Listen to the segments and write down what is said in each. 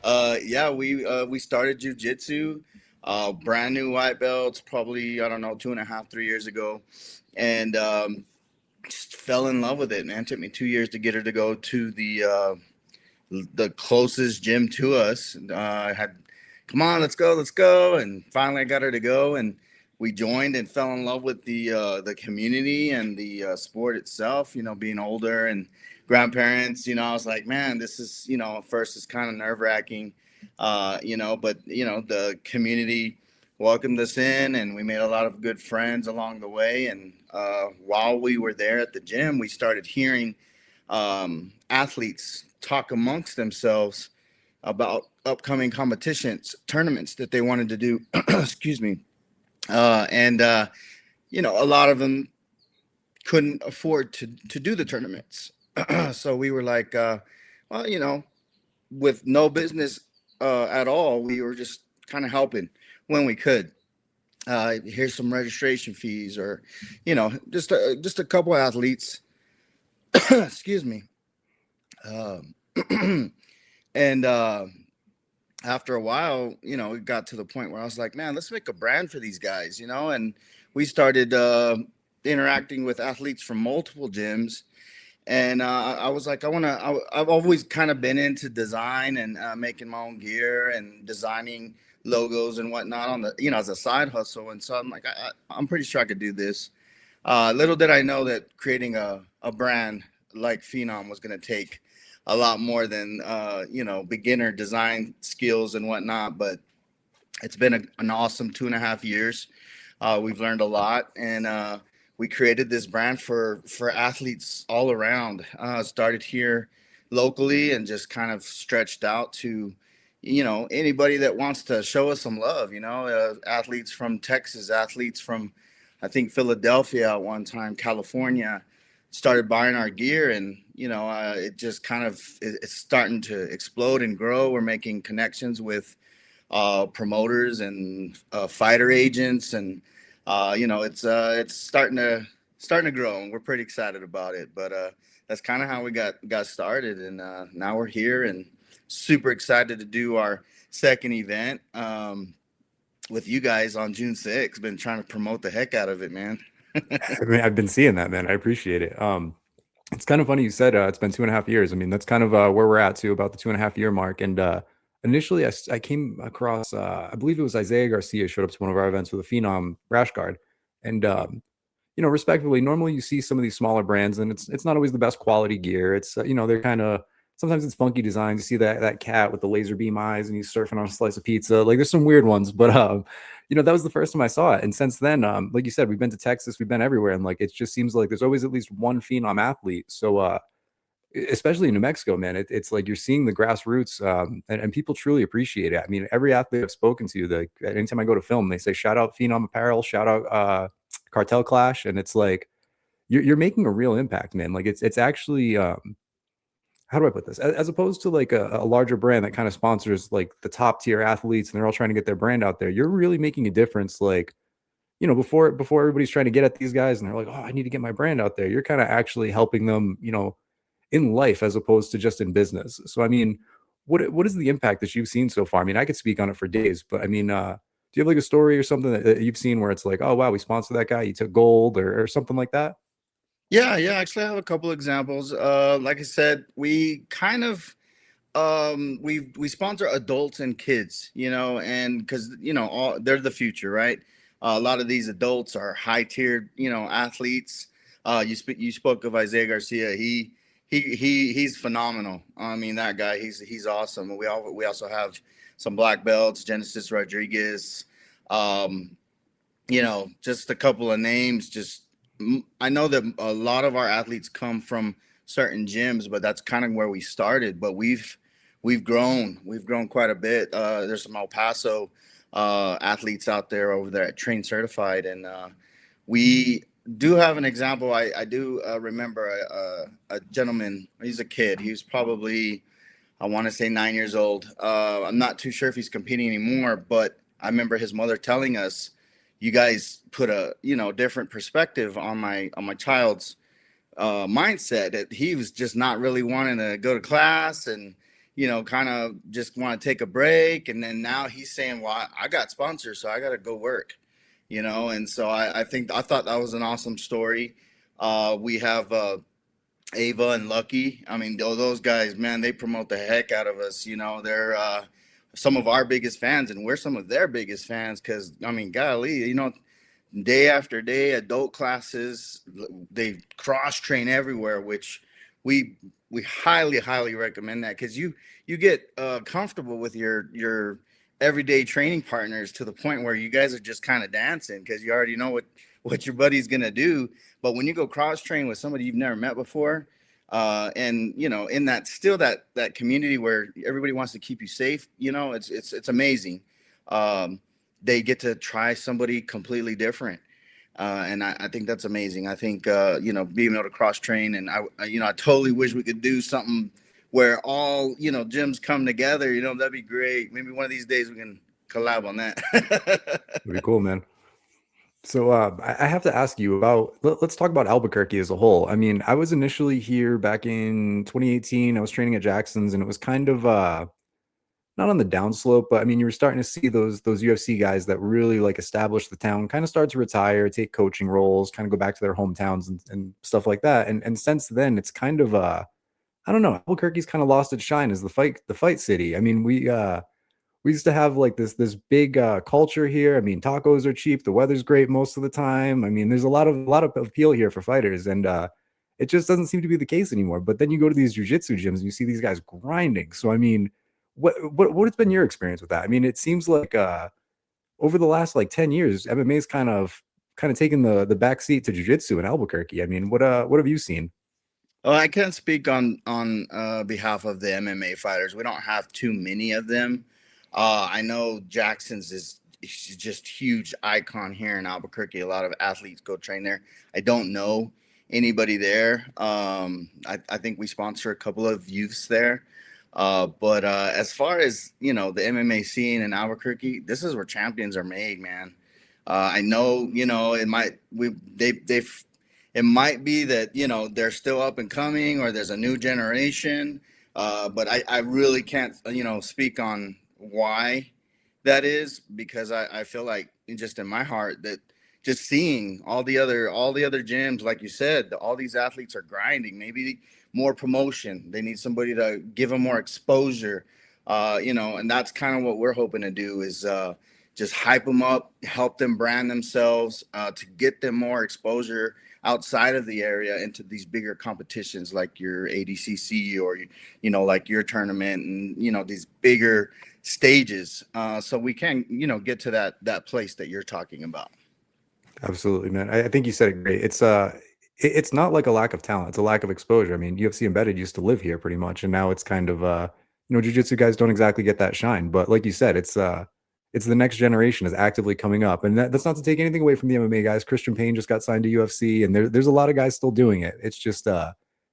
Yeah, we started jujitsu, brand new white belts, probably I don't know 2.5, 3 years ago, and just fell in love with it. Man, it took me 2 years to get her to go to the closest gym to us. I had, come on, let's go, and finally I got her to go, and we joined and fell in love with the community and the sport itself. You know, being older and grandparents. You know, I was like, man, this is, at first it's kind of nerve wracking, but the community welcomed us in, and we made a lot of good friends along the way. And while we were there at the gym, we started hearing athletes talk amongst themselves about upcoming competitions, tournaments that they wanted to do. Excuse me. And a lot of them couldn't afford to do the tournaments. So we were like, well, with no business at all, we were just kind of helping when we could. Here's some registration fees, or just a couple athletes. Excuse me. Um, and after a while, it got to the point where I was like, man, let's make a brand for these guys, and we started interacting with athletes from multiple gyms. And I was like, I've always kind of been into design and making my own gear and designing logos and whatnot on as a side hustle. And so I'm like, I'm pretty sure I could do this. Little did I know that creating a brand like Phenom was going to take a lot more than beginner design skills and whatnot. But it's been an awesome 2.5 years. We've learned a lot, and we created this brand for athletes all around. Started here locally and just kind of stretched out to anybody that wants to show us some love. Athletes from Texas, athletes from I think Philadelphia at one time, California, started buying our gear, and it just kind of it's starting to explode and grow. We're making connections with promoters and fighter agents, and it's starting to grow, and we're pretty excited about it. But that's kind of how we got started, and now we're here and super excited to do our second event with you guys on June 6th. Been trying to promote the heck out of it, man. I mean, I've been seeing that, man. I appreciate it. It's kind of funny you said it's been 2.5 years. I mean, that's kind of where we're at too, about the 2.5 year mark. And initially, I came across, I believe it was Isaiah Garcia showed up to one of our events with a Phenom rash guard, and respectively, normally you see some of these smaller brands, and it's not always the best quality gear. It's they're kind of sometimes it's funky designs. You see that cat with the laser beam eyes, and he's surfing on a slice of pizza. Like there's some weird ones, but that was the first time I saw it. And since then, like you said, we've been to Texas, we've been everywhere, and like it just seems like there's always at least one Phenom athlete. So especially in New Mexico, man, it's like you're seeing the grassroots, and people truly appreciate it. I mean, every athlete I've spoken to, like anytime I go to film, they say shout out Phenom Apparel, shout out Cartel Clash, and it's like you're making a real impact, man. Like it's actually how do I put this? As opposed to like a larger brand that kind of sponsors like the top tier athletes and they're all trying to get their brand out there, you're really making a difference. Like, before everybody's trying to get at these guys and they're like, oh, I need to get my brand out there. You're kind of actually helping them, in life as opposed to just in business. So, I mean, what is the impact that you've seen so far? I mean, I could speak on it for days, but I mean, do you have like a story or something that you've seen where it's like, oh, wow, we sponsored that guy, he took gold or something like that? Yeah. Actually, I have a couple examples. Like I said, we kind of we sponsor adults and kids, and because all they're the future, right? A lot of these adults are high tiered, athletes. You spoke of Isaiah Garcia. He's phenomenal. I mean, that guy, he's awesome. We also have some black belts, Genesis Rodriguez. Um, just a couple of names. Just I know that a lot of our athletes come from certain gyms, but that's kind of where we started. But we've grown quite a bit. There's some El Paso athletes out there over there at Train Certified, and we do have an example. I do remember a gentleman. He's a kid. He was probably, I want to say, 9 years old. I'm not too sure if he's competing anymore, but I remember his mother telling us, "You guys put a different perspective on my child's mindset, that he was just not really wanting to go to class, and kind of just want to take a break. And then now he's saying, well, I got sponsors, so I got to go work, And so I thought that was an awesome story. We have Ava and Lucky. I mean, those guys, man, they promote the heck out of us. They're some of our biggest fans, and we're some of their biggest fans because, I mean, golly, day after day, adult classes, they cross train everywhere, which we highly recommend that because you get comfortable with your everyday training partners to the point where you guys are just kind of dancing because you already know what your buddy's gonna do. But when you go cross train with somebody you've never met before, and in that community where everybody wants to keep you safe, it's amazing. They get to try somebody completely different. And I think that's amazing. I think, being able to cross train, and I totally wish we could do something where all, gyms come together, that'd be great. Maybe one of these days we can collab on that. That'd be cool, man. So I have to ask you about, let's talk about Albuquerque as a whole. I mean, I was initially here back in 2018. I was training at Jackson's, and it was kind of not on the downslope, but I mean, you were starting to see those UFC guys that really like establish the town, kind of start to retire, take coaching roles, kind of go back to their hometowns and stuff like that. And since then, it's kind of I don't know, Albuquerque's kind of lost its shine as the fight city. I mean, we used to have like this big culture here. I mean, tacos are cheap, the weather's great most of the time. I mean, there's a lot of appeal here for fighters, and it just doesn't seem to be the case anymore. But then you go to these jiu-jitsu gyms and you see these guys grinding. So I mean, what has been your experience with that? I mean, it seems like over the last like 10 years, MMA's kind of taken the back seat to jiu-jitsu in Albuquerque. I mean, what have you seen? Well, I can't speak on behalf of the MMA fighters. We don't have too many of them. I know Jackson's is just huge icon here in Albuquerque. A lot of athletes go train there. I don't know anybody there. I think we sponsor a couple of youths there. But as far as the MMA scene in Albuquerque, this is where champions are made, man. I know it might be that they're still up and coming, or there's a new generation. But I really can't speak on why that is, because I feel like just in my heart that just seeing all the other gyms, like you said, all these athletes are grinding. Maybe more promotion. They need somebody to give them more exposure. And that's kind of what we're hoping to do is just hype them up, help them brand themselves, to get them more exposure outside of the area into these bigger competitions like your ADCC or like your tournament, and these bigger stages, so we can get to that place that you're talking about. Absolutely, man. I think you said it great. It's not like a lack of talent; it's a lack of exposure. I mean, UFC Embedded used to live here pretty much, and now it's kind of jiu-jitsu guys don't exactly get that shine. But like you said, it's the next generation is actively coming up, and that's not to take anything away from the MMA guys. Christian Payne just got signed to UFC, and there's a lot of guys still doing it. It's just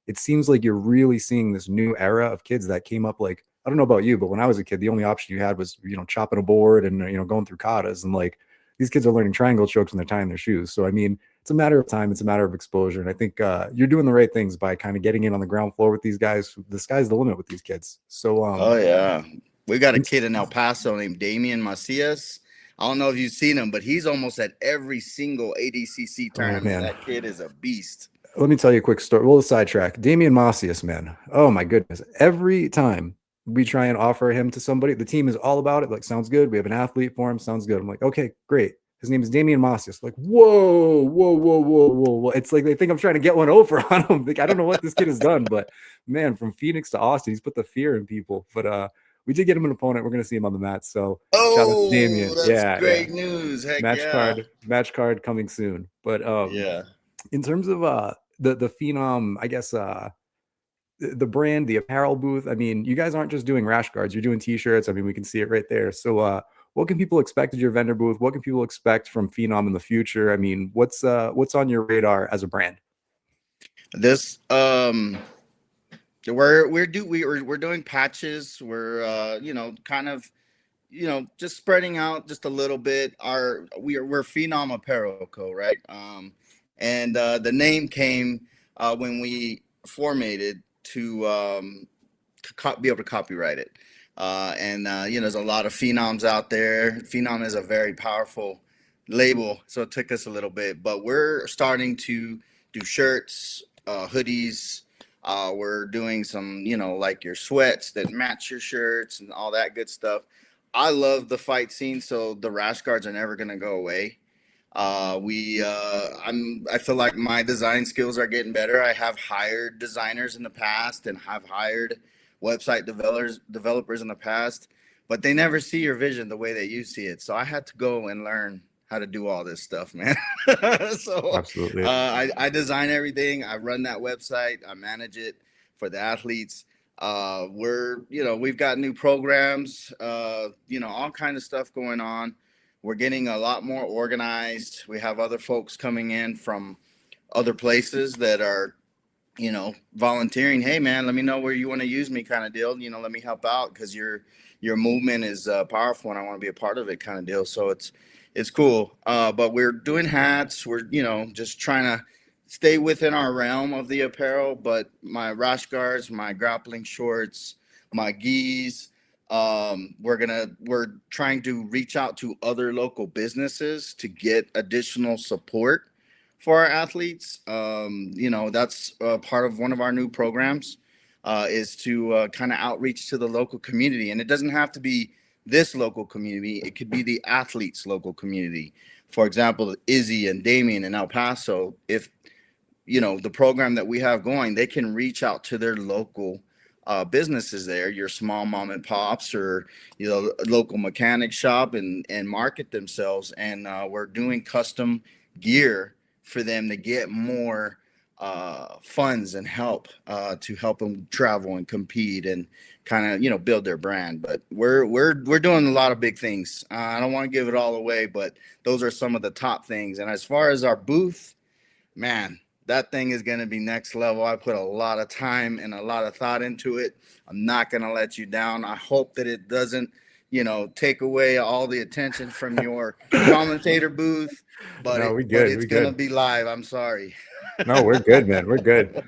it seems like you're really seeing this new era of kids that came up. Like, I don't know about you, but when I was a kid, the only option you had was chopping a board and going through katas, and like these kids are learning triangle chokes when they're tying their shoes. So I mean, it's a matter of time. It's a matter of exposure, and I think you're doing the right things by kind of getting in on the ground floor with these guys. The sky's the limit with these kids. So Oh yeah, we got a kid in El Paso named Damian Macias. I don't know if you've seen him, but he's almost at every single ADCC oh tournament. man, That kid is a beast. let me tell you a quick story. We'll sidetrack. Damian Macias, man. Oh my goodness. Every time we try and offer him to somebody, the team is all about it. Like, sounds good. We have an athlete for him. Sounds good. I'm like, okay, great. His name is Damian Macias. Like, whoa, whoa, whoa, whoa, whoa, whoa. It's like they think I'm trying to get one over on him. Like, I don't know what this kid has done, but man, from Phoenix to Austin, he's put the fear in people. But we did get him an opponent. We're gonna see him on the mat. So shout out to Oh, Damian. that's Yeah, yeah. great news. Heck Match yeah. card, match card coming soon. But Yeah. in terms of the Phenom, I guess the brand, the apparel booth. I mean, you guys aren't just doing rash guards, you're doing t-shirts. I mean, we can see it right there. So what can people expect at your vendor booth? What can people expect from Phenom in the future? I mean, what's on your radar as a brand? This we're doing patches. We're kind of just spreading out just a little bit. We're Phenom Apparel Co, right? And the name came when we formatted to be able to copyright it. There's a lot of phenoms out there. Phenom is a very powerful label, so it took us a little bit, but we're starting to do shirts, hoodies. We're doing some, like your sweats that match your shirts and all that good stuff. I love the fight scene, so the rash guards are never going to go away. I feel like my design skills are getting better. I have hired designers in the past and have hired website developers in the past, but they never see your vision the way that you see it. So I had to go and learn how to do all this stuff, man. so Absolutely. I design everything. I run that website. I manage it for the athletes. We've got new programs, all kind of stuff going on. We're getting a lot more organized. We have other folks coming in from other places that are, volunteering. Hey, man, let me know where you want to use me, kind of deal. Let me help out because your movement is powerful and I want to be a part of it, kind of deal. So it's cool. But we're doing hats. We're just trying to stay within our realm of the apparel. But my rash guards, my grappling shorts, my gis. We're trying to reach out to other local businesses to get additional support for our athletes. That's part of one of our new programs, is to kind of outreach to the local community. And it doesn't have to be this local community. It could be the athletes' local community. For example, Izzy and Damien in El Paso, if, the program that we have going, they can reach out to their local businesses there, your small mom and pops or local mechanic shop, and market themselves. And we're doing custom gear for them to get more funds and help to help them travel and compete and kind of build their brand. But we're doing a lot of big things. I don't want to give it all away, but those are some of the top things. And as far as our booth, man, that thing is going to be next level. I put a lot of time and a lot of thought into it. I'm not going to let you down. I hope that it doesn't, take away all the attention from your commentator booth, but No, it's going to be live. I'm sorry. No, we're good, man. We're good.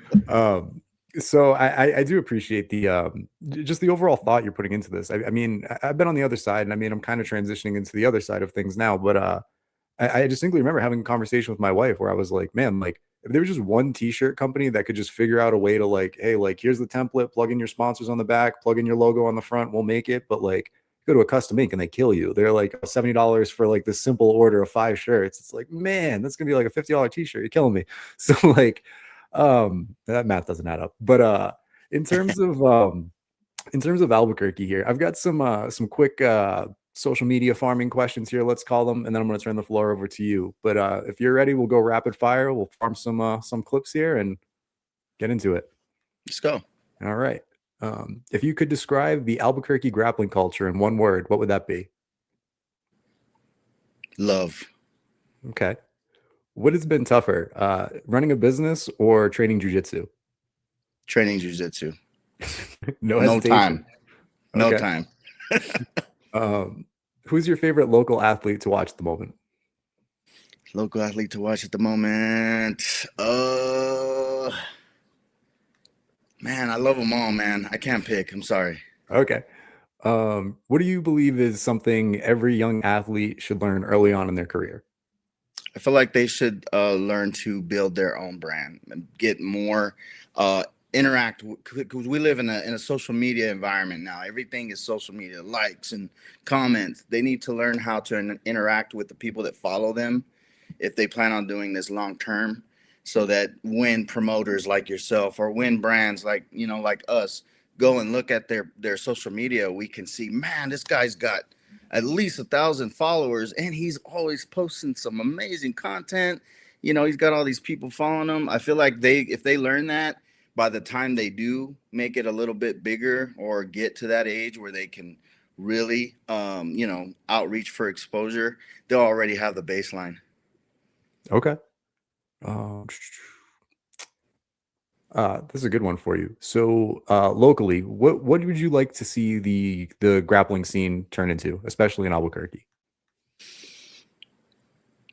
So I do appreciate just the overall thought you're putting into this. I mean, I've been on the other side, and I mean, I'm kind of transitioning into the other side of things now, but I distinctly remember having a conversation with my wife where I was like, man, like if there was just one t-shirt company that could just figure out a way to like, hey, like here's the template, plug in your sponsors on the back, plug in your logo on the front, we'll make it. But like go to a custom ink and they kill you. They're like $70 for like this simple order of 5 shirts. It's like, man, that's gonna be like a $50 t-shirt. You're killing me. So like that math doesn't add up. But in terms of Albuquerque here, I've got some quick social media farming questions here, let's call them, and then I'm going to turn the floor over to you. But if you're ready, we'll go rapid fire. We'll farm some clips here and get into it. Let's go. All right. If you could describe the Albuquerque grappling culture in one word, what would that be? Love. Okay. What has been tougher, running a business or training jiu-jitsu? Training jiu-jitsu. No time. No Okay. time. Who's your favorite local athlete to watch at the moment? Local athlete to watch at the moment. Man, I love them all, man. I can't pick. I'm sorry. Okay. What do you believe is something every young athlete should learn early on in their career? I feel like they should learn to build their own brand and get more interact, because we live in a social media environment now. Everything is social media, likes and comments. They need to learn how to interact with the people that follow them if they plan on doing this long term, so that when promoters like yourself or when brands like like us go and look at their social media, we can see, man, this guy's got at least 1,000 followers and he's always posting some amazing content. He's got all these people following him. I feel like if they learn that, by the time they do make it a little bit bigger or get to that age where they can really outreach for exposure, they'll already have the baseline. Okay. This is a good one for you. So locally, what would you like to see the grappling scene turn into, especially in Albuquerque?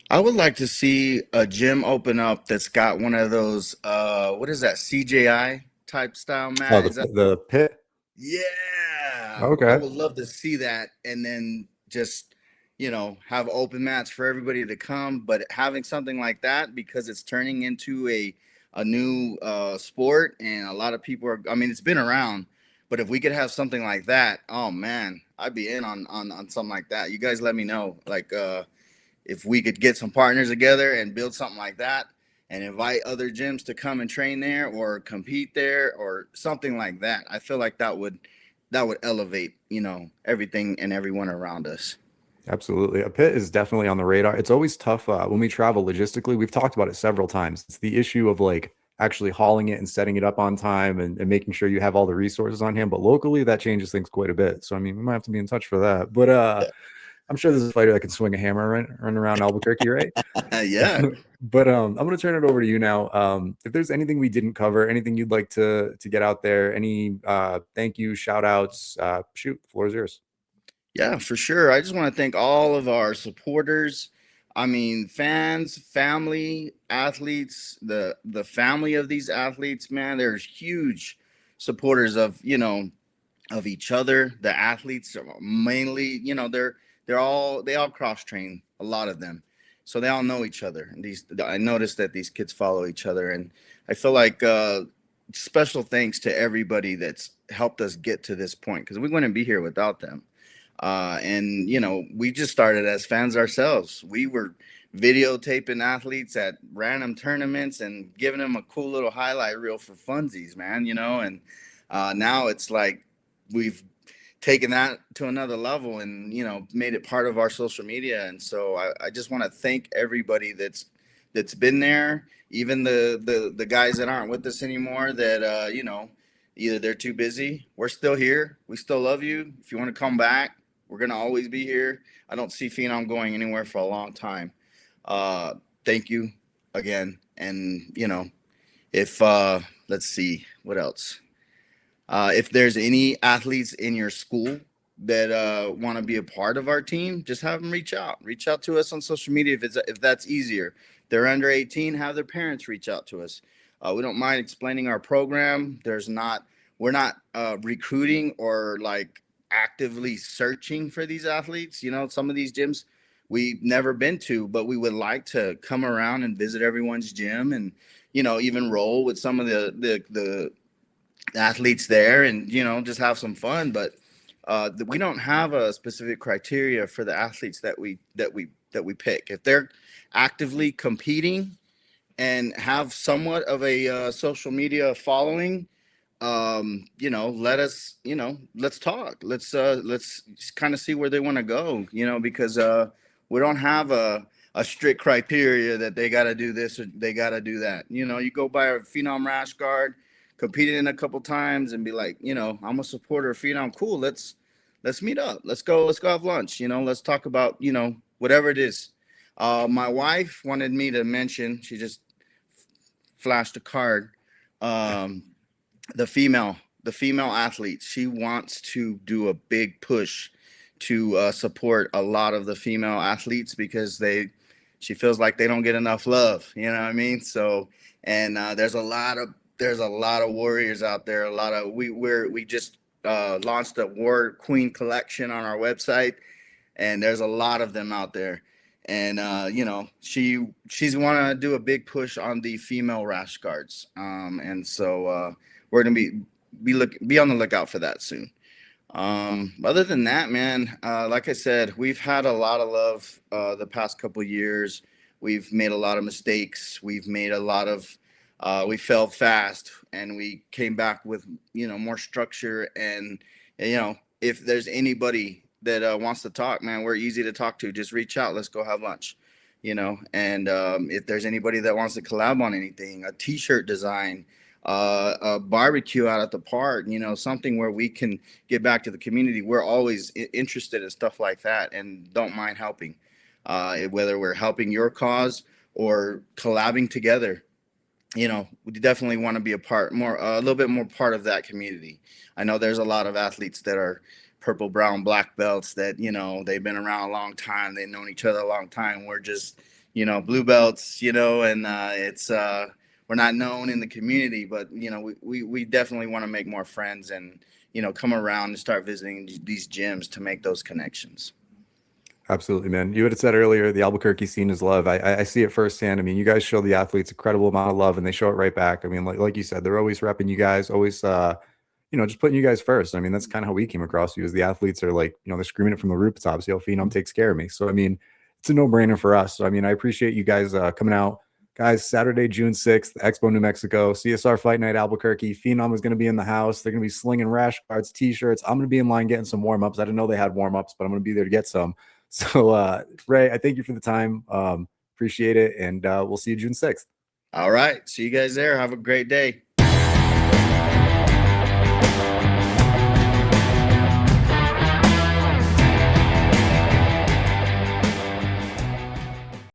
I would like to see a gym open up that's got one of those what is that, CJI type style mat? Oh, the pit. Yeah, I Okay. would love to see that, and then just have open mats for everybody to come. But having something like that, because it's turning into a new sport, and a lot of people are. I mean, it's been around, but if we could have something like that, oh man, I'd be in on something like that. You guys let me know, like if we could get some partners together and build something like that, and invite other gyms to come and train there or compete there or something like that. I feel like that would elevate, everything and everyone around us. Absolutely. A pit is definitely on the radar. It's always tough when we travel logistically. We've talked about it several times. It's the issue of like actually hauling it and setting it up on time and making sure you have all the resources on hand. But locally, that changes things quite a bit. So, I mean, we might have to be in touch for that. But I'm sure there's a fighter that can swing a hammer run around Albuquerque, right? Yeah. But I'm going to turn it over to you now. If there's anything we didn't cover, anything you'd like to get out there, any thank you, shout outs, shoot, the floor is yours. Yeah, for sure. I just want to thank all of our supporters. I mean, fans, family, athletes, the family of these athletes, man, there's huge supporters of each other. The athletes are mainly, they all cross train, a lot of them. So they all know each other. And I noticed that these kids follow each other, and I feel like special thanks to everybody that's helped us get to this point, because we wouldn't be here without them. And we just started as fans ourselves. We were videotaping athletes at random tournaments and giving them a cool little highlight reel for funsies, man. And now it's like we've taken that to another level and made it part of our social media. And so I just want to thank everybody that's been there, even the guys that aren't with us anymore, that either they're too busy. We're still here. We still love you. If you want to come back, we're gonna always be here. I don't see Phenom going anywhere for a long time. uh Thank you again. And if let's see what else. If there's any athletes in your school that want to be a part of our team, just have them reach out. Reach out to us on social media if that's easier. If they're under 18, have their parents reach out to us. We don't mind explaining our program. We're not recruiting or like actively searching for these athletes. Some of these gyms we've never been to, but we would like to come around and visit everyone's gym, and even roll with some of the athletes there, and just have some fun. But we don't have a specific criteria for the athletes that we pick. If they're actively competing and have somewhat of a social media following, let us, let's talk. Let's kind of see where they want to go, because we don't have a strict criteria that they got to do this or they got to do that. You go by a Phenom rash guard, competed in a couple times, and be like, I'm a supporter of Phenom. Cool. Let's meet up. Let's go have lunch. Let's talk about, whatever it is. My wife wanted me to mention, she just flashed a card. Um, the female athletes. She wants to do a big push to support a lot of the female athletes, because she feels like they don't get enough love. You know what I mean? So, and there's a lot of warriors out there. A lot of we just launched a War Queen collection on our website, and there's a lot of them out there. And she's want to do a big push on the female rash guards. And so we're gonna be on the lookout for that soon. Other than that, man, like I said, we've had a lot of love the past couple of years. We've made a lot of mistakes. We failed fast, and we came back with more structure. And if there's anybody that wants to talk, man, we're easy to talk to. Just reach out. Let's go have lunch. And if there's anybody that wants to collab on anything, a T-shirt design, a barbecue out at the park, something where we can get back to the community. We're always interested in stuff like that, and don't mind helping, whether we're helping your cause or collabing together. We definitely want to be a little bit more part of that community. I know there's a lot of athletes that are purple, brown, black belts that, they've been around a long time. They've known each other a long time. We're just, blue belts, and we're not known in the community, but you know, we definitely want to make more friends and, you know, come around and start visiting these gyms to make those connections. Absolutely, man. You had said earlier the Albuquerque scene is love. I see it firsthand. I mean, you guys show the athletes incredible amount of love, and they show it right back. I mean, like you said, they're always repping you guys, always you know, just putting you guys first. I mean, that's kind of how we came across you. As the athletes are like, you know, they're screaming it from the rooftops. Yo, Phenom takes care of me. So I mean, it's a no brainer for us. So I mean, I appreciate you guys coming out. Guys, Saturday, June 6th, Expo New Mexico, CSR Fight Night Albuquerque. Phenom is going to be in the house. They're going to be slinging rash guards, t-shirts. I'm going to be in line getting some warm-ups. I didn't know they had warm-ups, but I'm going to be there to get some. So, Ray, I thank you for the time. Appreciate it. And we'll see you June 6th. All right. See you guys there. Have a great day.